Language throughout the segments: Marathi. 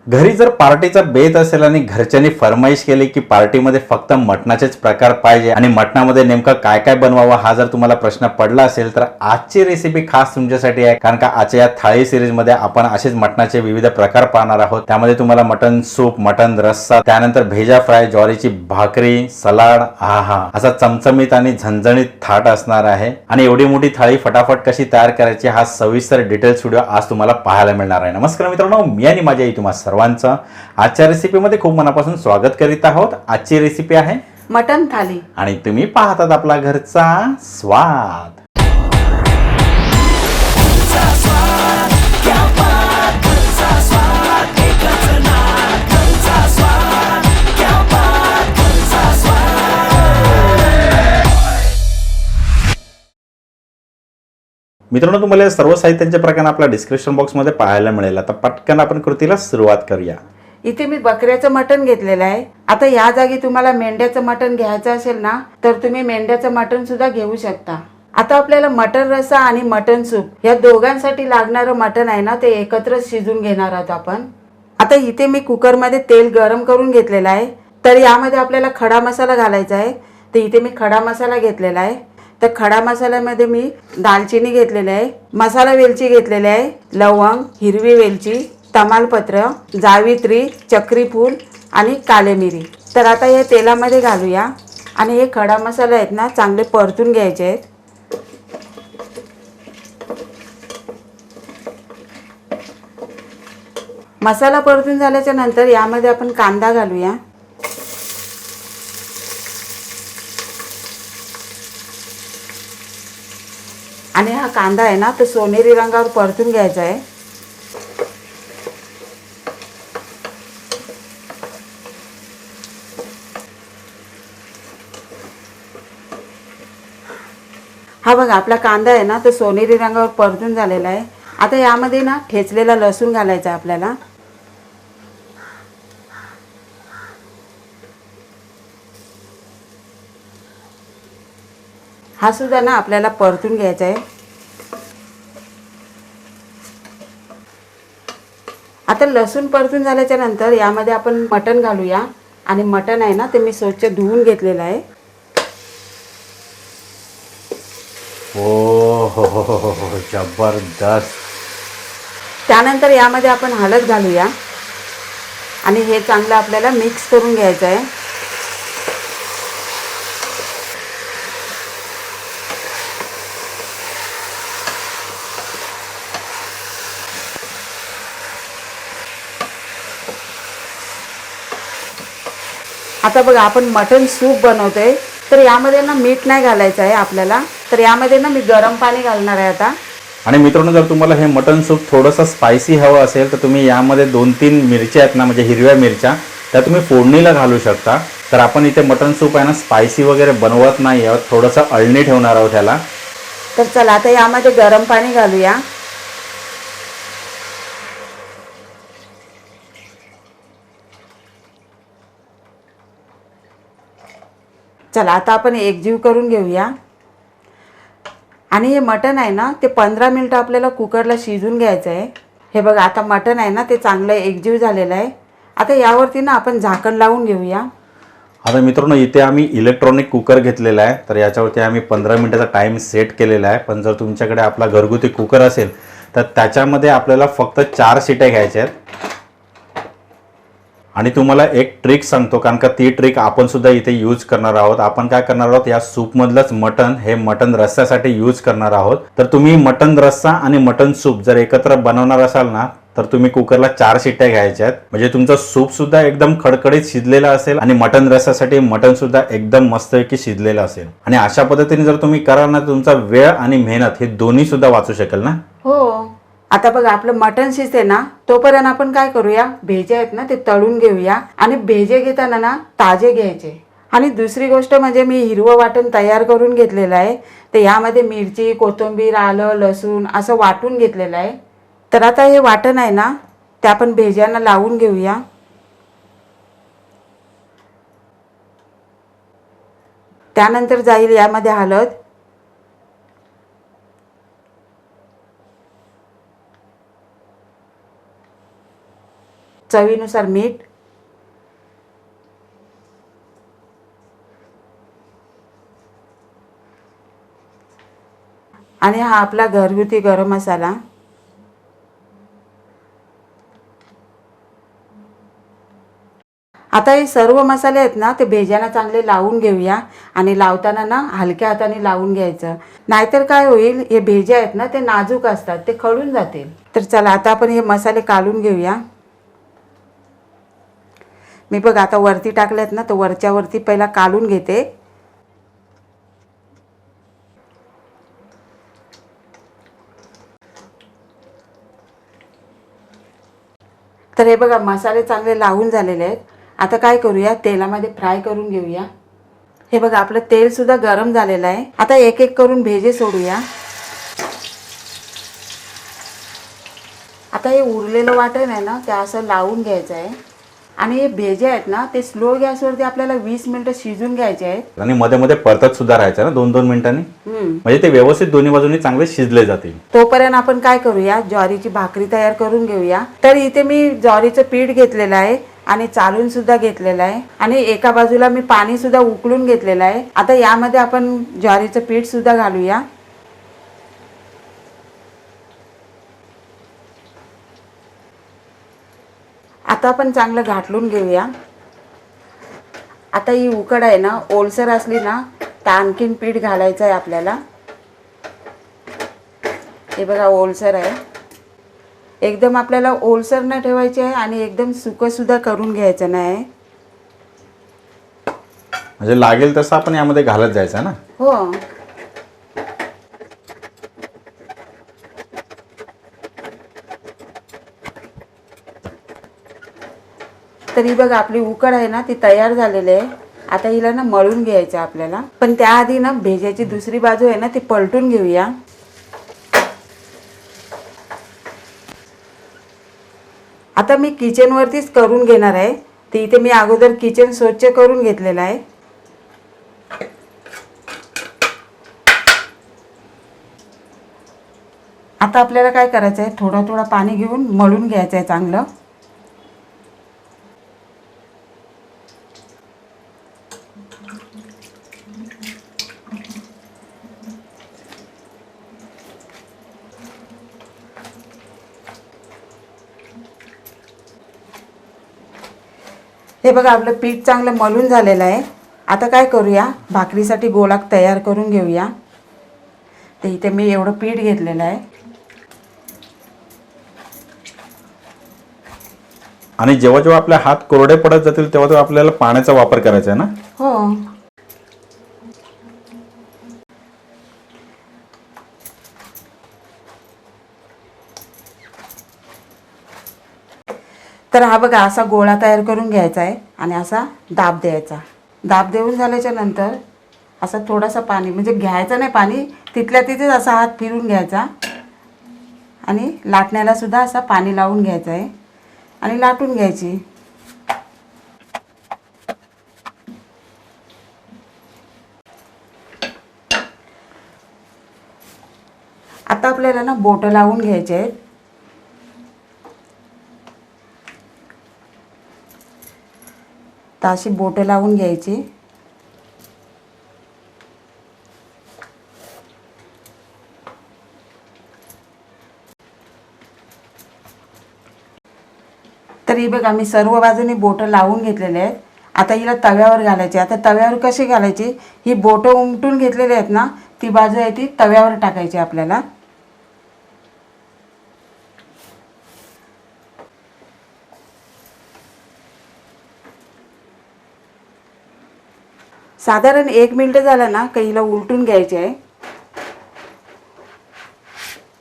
घरी जर पार्टीचा बेत असेल आणि घरच्यांनी फरमाईश केली की पार्टीमध्ये फक्त मटणाचेच प्रकार पाहिजे आणि मटणामध्ये नेमकं काय काय बनवावं हा जर तुम्हाला प्रश्न पडला असेल तर आजची रेसिपी खास तुमच्यासाठी आहे. कारण का आजच्या या थाळी सिरीज मध्ये आपण असेच मटणाचे विविध प्रकार पाहणार आहोत. त्यामध्ये तुम्हाला मटण सूप, मटण रस्सा, त्यानंतर भेजा फ्राय, ज्वारीची भाकरी, सलाड, आहा असा चमचमीत आणि झणझणीत थाट असणार आहे. आणि एवढी मोठी थाळी फटाफट कशी तयार करायची हा सविस्तर डिटेल्स व्हिडिओ आज तुम्हाला पाहायला मिळणार आहे. नमस्कार मित्रांनो, मी आणि माझ्या आई तुम्हा सर्वांचं आजच्या रेसिपीमध्ये खूप मनापासून स्वागत करीत आहोत. आजची रेसिपी आहे मटण थाली आणि तुम्ही पाहतात आपला घरचा स्वाद. मित्रांनो, तुम्हाला सर्व साहित्यांचे प्रकार आपल्या डिस्क्रिप्शन बॉक्समध्ये पाहायला मिळेल. आता पटकन आपण कृतीला सुरुवात करूया. इथे मी बकऱ्याचं मटण घेतलेलं आहे. आता या जागी तुम्हाला मेंढ्याचं मटण घ्यायचं असेल ना तर तुम्ही मेंढ्याचं मटण सुद्धा घेऊ शकता. आता आपल्याला मटण रस्सा आणि मटण सूप या दोघांसाठी लागणारं मटण आहे ना ते एकत्र शिजून घेणार आहोत आपण. आता इथे मी कुकरमध्ये तेल गरम करून घेतलेलं आहे. तर यामध्ये आपल्याला खडा मसाला घालायचा आहे. तर इथे मी खडा मसाला घेतलेला आहे. तर खडा मसाल्यामध्ये मी दालचिनी घेतलेली आहे, मसाला वेलची घेतलेली आहे, लवंग, हिरवी वेलची, तमालपत्र, जावित्री, चक्री फूल आणि काळे मिरी. तर आता हे तेलामध्ये घालूया आणि हे खडा मसाला आहेत ना चांगले परतून घ्यायचे आहेत. मसाला परतून झाल्याच्या नंतर यामध्ये आपण कांदा घालूया. आणि हा कांदा आहे ना तो सोनेरी रंगावर परतून घ्यायचा आहे. हा बघा आपला कांदा आहे ना तो सोनेरी रंगावर परतून झालेला आहे. आता यामध्ये ना ठेचलेला लसूण घालायचा आहे आपल्याला. हा सुद्धा ना आपल्याला परतून घ्यायचा आहे. आता लसूण परतून झाल्याच्या नंतर यामध्ये आपण मटण घालूया. आणि मटण आहे ना ते मी स्वच्छ धुवून घेतलेलं आहे. ओ हो, जबरदस्त. त्यानंतर यामध्ये आपण हळद घालूया आणि हे चांगलं आपल्याला मिक्स करून घ्यायचं आहे. आता बघा आपण मटण सूप बनवतोय तर यामध्ये ना मीठ नाही घालायचं आहे आपल्याला. तर यामध्ये ना मी गरम पाणी घालणार आहे आता. आणि मित्रांनो, जर तुम्हाला हे मटन सूप थोडंसं स्पायसी हवं असेल तर तुम्ही यामध्ये 2-3 मिरच्या आहेत ना म्हणजे हिरव्या मिरच्या त्या तुम्ही फोडणीला घालू शकता. तर आपण इथे मटन सूप आहे ना स्पायसी वगैरे बनवत नाही आहोत, थोडंसं अळणी ठेवणार आहोत ह्याला. तर चला आता यामध्ये गरम पाणी घालूया. चला आता आपण एकजीव करून घेऊया. आणि हे मटण आहे ना ते 15 मिनिटं आपल्याला कुकरला शिजून घ्यायचं आहे. हे बघा आता मटण आहे ना ते चांगलं एकजीव झालेलं आहे. आता यावरती ना आपण झाकण लावून घेऊया. आता मित्रांनो, इथे आम्ही इलेक्ट्रॉनिक कुकर घेतलेला आहे. तर याच्यावरती आम्ही 15 मिनिटाचा टाईम सेट केलेला आहे. पण जर तुमच्याकडे आपला घरगुती कुकर असेल तर त्याच्यामध्ये आपल्याला फक्त 4 शिट्या घ्यायच्या आहेत. आणि तुम्हाला एक ट्रिक सांगतो, कारण का ती ट्रिक आपण सुद्धा इथे यूज करणार आहोत. आपण काय करणार आहोत, या सूपमधलंच मटण हे मटण रस्स्यासाठी यूज करणार आहोत. तर तुम्ही मटण रस्सा आणि मटण सूप जर एकत्र बनवणार असाल ना तर तुम्ही कुकरला 4 शिट्ट्या घ्यायच्या आहेत. म्हणजे तुमचं सूप सुद्धा एकदम खडखडीत शिजलेलं असेल आणि मटण रस्स्यासाठी मटण सुद्धा एकदम मस्तपैकी शिजलेलं असेल. आणि अशा पद्धतीने जर तुम्ही कराल ना तुमचा वेळ आणि मेहनत हे दोन्ही सुद्धा वाचू शकेल ना. हो. आता बघा आपलं मटण शिजते ना तोपर्यंत आपण काय करूया, भेजे आहेत ना ते तळून घेऊया. आणि भेजे घेताना ना ताजे घ्यायचे. आणि दुसरी गोष्ट म्हणजे मी हिरवं वाटण तयार करून घेतलेलं आहे. तर यामध्ये मिरची, कोथिंबीर, आलं, लसूण असं वाटून घेतलेलं आहे. तर आता हे वाटण आहे ना ते आपण भेज्यांना लावून घेऊया. त्यानंतर जाईल यामध्ये हळद, चवीनुसार मीठ, आणि हा आपला घरगुती गरम मसाला. आता हे सर्व मसाले आहेत ना ते भेजाला चांगले लावून घेऊया. आणि लावताना ना हलक्या हाताने लावून घ्यायचं, नाहीतर काय होईल, हे भेजे आहेत ना ते नाजूक असतात, ते खळून जातील. तर चला आता आपण हे मसाले काढून घेऊया. मी बघ आता वरती टाकलेत ना, तर वरच्या वरती पहिला काढून घेते. तर हे बघा मसाले चांगले लावून झालेले आहेत. आता काय करूया, तेलामध्ये फ्राय करून घेऊया. हे बघा आपलं तेल सुद्धा गरम झालेलं आहे. आता एक एक करून भेजे सोडूया. आता हे उरलेलं वाटण आहे ना ते असं लावून घ्यायचं आहे. आणि हे भेजे आहेत ना ते स्लो गॅसवरती आपल्याला 20 मिनिटं शिजून घ्यायचे आहेत. आणि मध्ये मध्ये परतत सुद्धा राहायचं ना 2-2 मिनिटांनी, म्हणजे ते व्यवस्थित दोन्ही बाजूनी चांगले शिजले जातील. तोपर्यंत आपण काय करूया, ज्वारीची भाकरी तयार करून घेऊया. तर इथे मी ज्वारीचं पीठ घेतलेलं आहे आणि चालून सुद्धा घेतलेलं आहे. आणि एका बाजूला मी पाणी सुद्धा उकळून घेतलेलं आहे. आता यामध्ये आपण ज्वारीचं पीठ सुद्धा घालूया. आता आपण चांगलं घाटलून घेऊया. आता ही उकड आहे ना ओलसर असली ना तर आणखीन पीठ घालायचं आहे आपल्याला. हे बघा ओलसर आहे. एकदम आपल्याला ओलसर नाही ठेवायचे आहे आणि एकदम सुकं सुद्धा करून घ्यायचं नाही. म्हणजे लागेल तसं आपण यामध्ये घालत जायचं ना. हो. तरी बघा आपली उकड आहे ना ती तयार झालेली आहे. आता हिला ना मळून घ्यायचं आपल्याला. पण त्याआधी ना भेजाची दुसरी बाजू आहे ना ती पलटून घेऊया. आता मी किचनवरतीच करून घेणार आहे. तर इथे मी अगोदर किचन स्वच्छ करून घेतलेलं आहे. आता आपल्याला काय करायचं आहे, थोडं थोडं पाणी घेऊन मळून घ्यायचं आहे चांगलं. हे बघा आपलं पीठ चांगलं मळून झालेलं आहे. आता काय करूया, भाकरीसाठी गोळा तयार करून घेऊया. तर इथे मी एवढं पीठ घेतलेलं आहे. आणि जेव्हा जेव्हा आपले हात कोरडे पडत जातील तेव्हा तेव्हा आपल्याला पाण्याचा वापर करायचा आहे ना. हो. तर हा बघा असा गोळा तयार करून घ्यायचा आहे आणि असा दाब द्यायचा. दाब देऊन झाल्याच्या नंतर असा थोडासा पाणी, म्हणजे घ्यायचं नाही पाणी, तिथल्या तिथेच असा हात फिरून घ्यायचा आणि लाटण्याला सुद्धा असा पाणी लावून घ्यायचं आहे आणि लाटून घ्यायची. आता आपल्याला ना बोटं लावून घ्यायचे आहेत. तर अशी बोटं लावून घ्यायची. तर ही बघा मी सर्व बाजूनी बोटं लावून घेतलेले आहेत. आता हिला तव्यावर घालायची. आता तव्यावर कशी घालायची, ही बोटं उमटून घेतलेली आहेत ना, ती बाजू आहे ती तव्यावर टाकायची आपल्याला. साधारण 1 मिनिट झालं ना का हिला उलटून घ्यायचे आहे.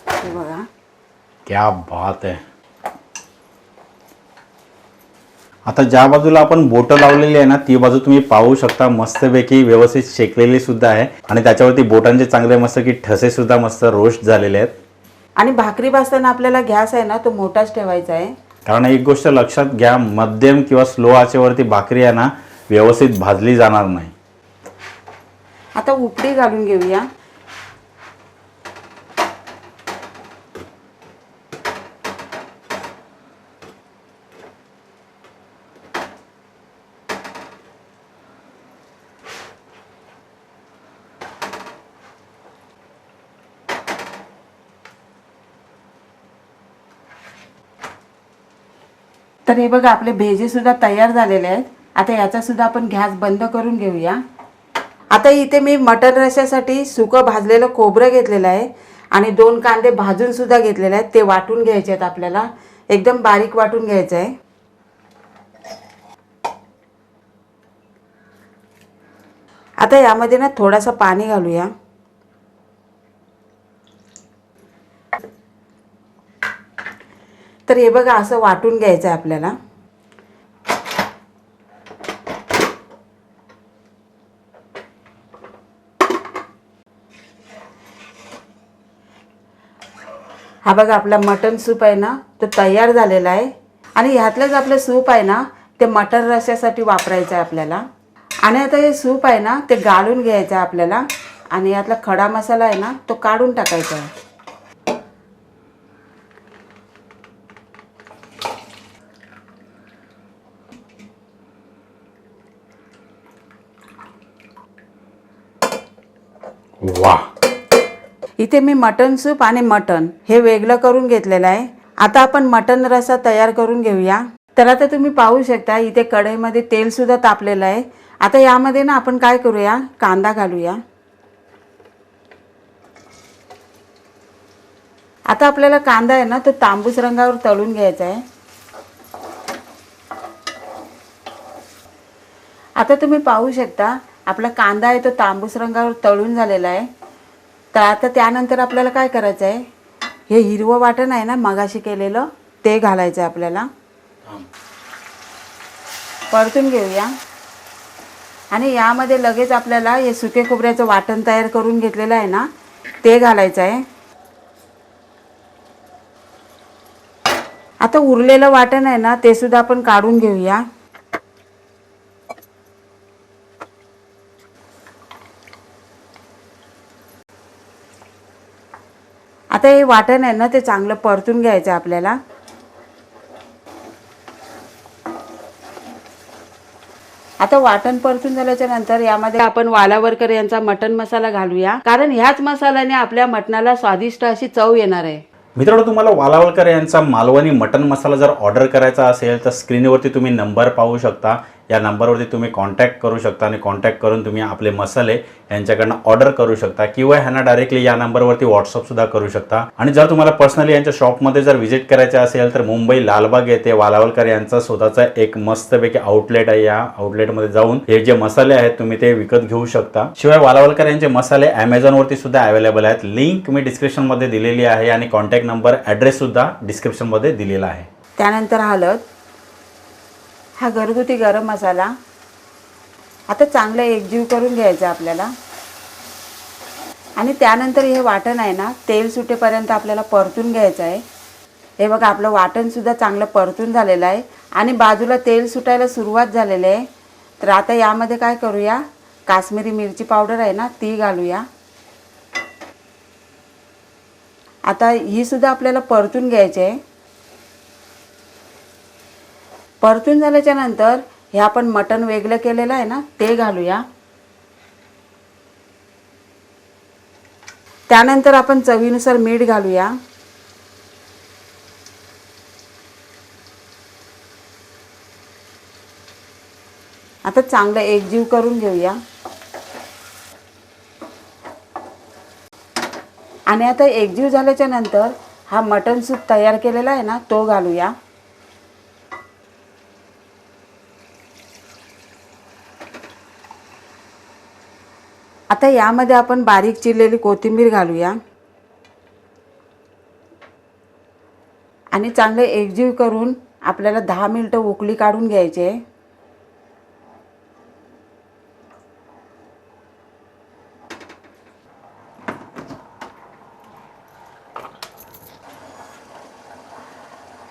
हे बघा. क्या बात आहे. आता ज्या बाजूला आपण बोटं लावलेली आहे ना ती बाजू तुम्ही पाहू शकता, मस्तपैकी व्यवस्थित शेकलेली सुद्धा आहे. आणि त्याच्यावरती बोटांचे चांगले मस्त की ठसे सुद्धा मस्त रोस्ट झालेले आहेत. आणि भाकरी भाजताना आपल्याला गॅस आहे ना तो मोठाच ठेवायचा आहे. कारण एक गोष्ट लक्षात घ्या, मध्यम किंवा स्लो आचेवरती भाकरी आहे ना व्यवस्थित भाजली जाणार नाही. आता उपडी घालून घेऊया. तर हे बघा आपले भेजे सुद्धा तयार झालेले आहेत. आता याचा सुद्धा आपण गॅस बंद करून घेऊया. आता इथे मी मटण रश्यासाठी सुकं भाजलेलं खोबरं घेतलेलं आहे आणि 2 कांदे भाजून सुद्धा घेतलेले आहेत. ते वाटून घ्यायचे आहेत आपल्याला, एकदम बारीक वाटून घ्यायचं आहे. आता यामध्ये ना थोडासा पाणी घालूया. तर हे बघा असं वाटून घ्यायचं आहे आपल्याला. हा बघा आपला मटण सूप आहे ना तो तयार झालेला आहे. आणि ह्यातलंच आपलं सूप आहे ना ते मटण रश्यासाठी वापरायचं आहे आपल्याला. आणि आता हे सूप आहे ना ते गाळून घ्यायचं आहे आपल्याला आणि यातला खडा मसाला आहे ना तो काढून टाकायचा आहे. वा, इथे मी मटण सूप आणि मटण हे वेगळं करून घेतलेलं आहे. आता आपण मटण रस्सा तयार करून घेऊया. तर आता तुम्ही पाहू शकता इथे कढईमध्ये तेल सुद्धा तापलेलं आहे. आता यामध्ये ना आपण काय करूया, कांदा घालूया. आता आपल्याला कांदा आहे ना तो तांबूस रंगावर तळून घ्यायचा आहे. आता तुम्ही पाहू शकता आपला कांदा आहे तो तांबूस रंगावर तळून झालेला आहे. तर आता त्यानंतर आपल्याला काय करायचं आहे, हे हिरवं वाटण आहे ना मगाशी केलेलं ते घालायचं आहे आपल्याला. परतून घेऊया. आणि यामध्ये लगेच आपल्याला हे सुके खोबऱ्याचं वाटण तयार करून घेतलेलं आहे ना ते घालायचं आहे. आता उरलेलं वाटण आहे ना ते सुद्धा आपण काढून घेऊया. आता हे वाटण आहे ना ते चांगलं परतून घ्यायचं आहे आपल्याला. आता वाटण परतून झाल्याच्या नंतर यामध्ये आपण वालावरकर यांचा मटण मसाला घालूया, कारण ह्याच मसाल्याने आपल्या मटणाला स्वादिष्ट अशी चव येणार आहे. मित्रांनो, तुम्हाला वालावलकर यांचा मालवणी मटन मसाला जर ऑर्डर करायचा असेल तर स्क्रीनवरती तुम्ही नंबर पाहू शकता. या नंबरवरती तुम्ही कॉन्टॅक्ट करू शकता आणि कॉन्टॅक्ट करून तुम्ही आपले मसाले यांच्याकडनं ऑर्डर करू शकता किंवा ह्यांना डायरेक्टली या नंबरवरती व्हॉट्सअपसुद्धा करू शकता. आणि जर तुम्हाला पर्सनली यांच्या शॉपमध्ये जर व्हिजिट करायचे असेल तर मुंबई लालबाग येथे वालावलकर यांचा स्वतःचा एक मस्तपैकी आउटलेट आहे. या आउटलेटमध्ये जाऊन हे जे मसाले आहेत तुम्ही ते विकत घेऊ शकता. शिवाय वालावलकर यांचे मसाले Amazonवरती सुद्धा अवेलेबल आहेत. लिंक मी डिस्क्रिप्शनमध्ये दिलेली आहे आणि कॉन्टॅक्ट नंबर ॲड्रेस सुद्धा डिस्क्रिप्शनमध्ये दिलेला आहे. त्यानंतर हळद, हा घरगुती गरम मसाला. आता चांगलं एकजीव करून घ्यायचं आपल्याला. आणि त्यानंतर हे वाटण आहे ना तेल सुटेपर्यंत आपल्याला परतून घ्यायचं आहे. हे बघा आपलं वाटण सुद्धा चांगलं परतून झालेलं आहे आणि बाजूला तेल सुटायला सुरुवात झालेली आहे. तर आता यामध्ये काय करूया, काश्मीरी मिरची पावडर आहे ना ती घालूया. आता ही सुद्धा आपल्याला परतून घ्यायची आहे. परतून झाल्याच्या नंतर हे आपण मटण वेगळं केलेलं आहे ना ते घालूया. त्यानंतर आपण चवीनुसार मीठ घालूया. आता चांगलं एकजीव करून घेऊया. आणि आता एकजीव झाल्याच्या नंतर हा मटण सूप तयार केलेला आहे ना तो घालूया. आता यामध्ये आपण बारीक चिरलेली कोथिंबीर घालूया आणि चांगले एकजीव करून आपल्याला 10 मिनिटं उकळी काढून घ्यायचे.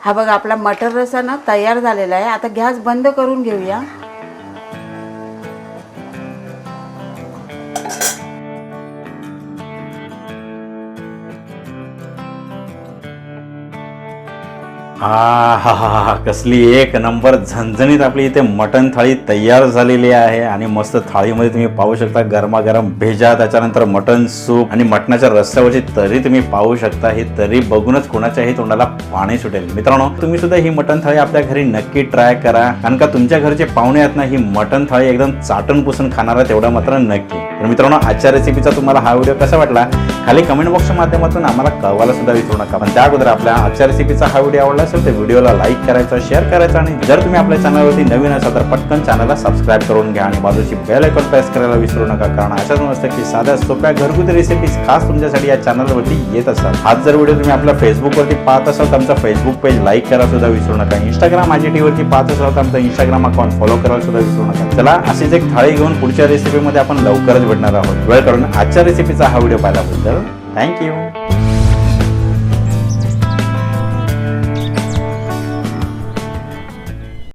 हा बघा आपला मटर रस्सा ना तयार झालेला आहे. आता गॅस बंद करून घेऊया. हा कसली एक नंबर झणझणीत आपली इथे मटण थाळी तयार झालेली आहे आणि मस्त थाळीमध्ये तुम्ही पाहू शकता गरमागरम भेजा, त्याच्यानंतर मटण सूप आणि मटणाच्या रस्स्यावरची तरी तुम्ही पाहू शकता. ही तरी बघूनच कोणाच्याही तोंडाला पाणी सुटेल. मित्रांनो, तुम्ही सुद्धा ही मटण थाळी आपल्या घरी नक्की ट्राय करा, कारण का तुमच्या घरचे पाहुणे आहेत ना, ही मटण थाळी एकदम चाटून पुसून खाणार आहे तेवढा मात्र नक्की. तर मित्रांनो, आजच्या रेसिपीचा तुम्हाला हा व्हिडिओ कसा वाटला खाली कमेंट बॉक्सच्या माध्यमातून आम्हाला कळवायला सुद्धा विसरू नका. पण त्या अगोदर आपल्या आजच्या रेसिपीचा हा व्हिडिओ आवडला असेल तर व्हिडिओला लाईक करायचा, शेअर करायचा आणि जर तुम्ही आपल्या चॅनलवरती नवीन असाल तर पटकन चॅनलला सबस्क्राईब करून घ्या आणि बाजूची बेल आयकॉन प्रेस करायला विसरू नका, कारण अशाच नसतं की साध्या सोप्या घरगुती रेसिपीज खास तुमच्यासाठी या चॅनलवरती येत असतात. आज जर व्हिडिओ तुम्ही आपल्या फेसबुकवरती पाहत असाल तर आमचा फेसबुक पेज लाईक करायला सुद्धा विसरू नका. इंस्टाग्राम IGTV वरती पाहत असाल तर आमचा इंस्टाग्राम अकाउंट फॉलो करायला सुद्धा विसरू नका. चला, अशीच एक थाळी घेऊन पुढच्या रेसिपीमध्ये आपण लवकरच भेटणार आहोत. वेळ करून आजच्या रेसिपीचा हा व्हिडिओ पाहिल्याबद्दल थँक्यू.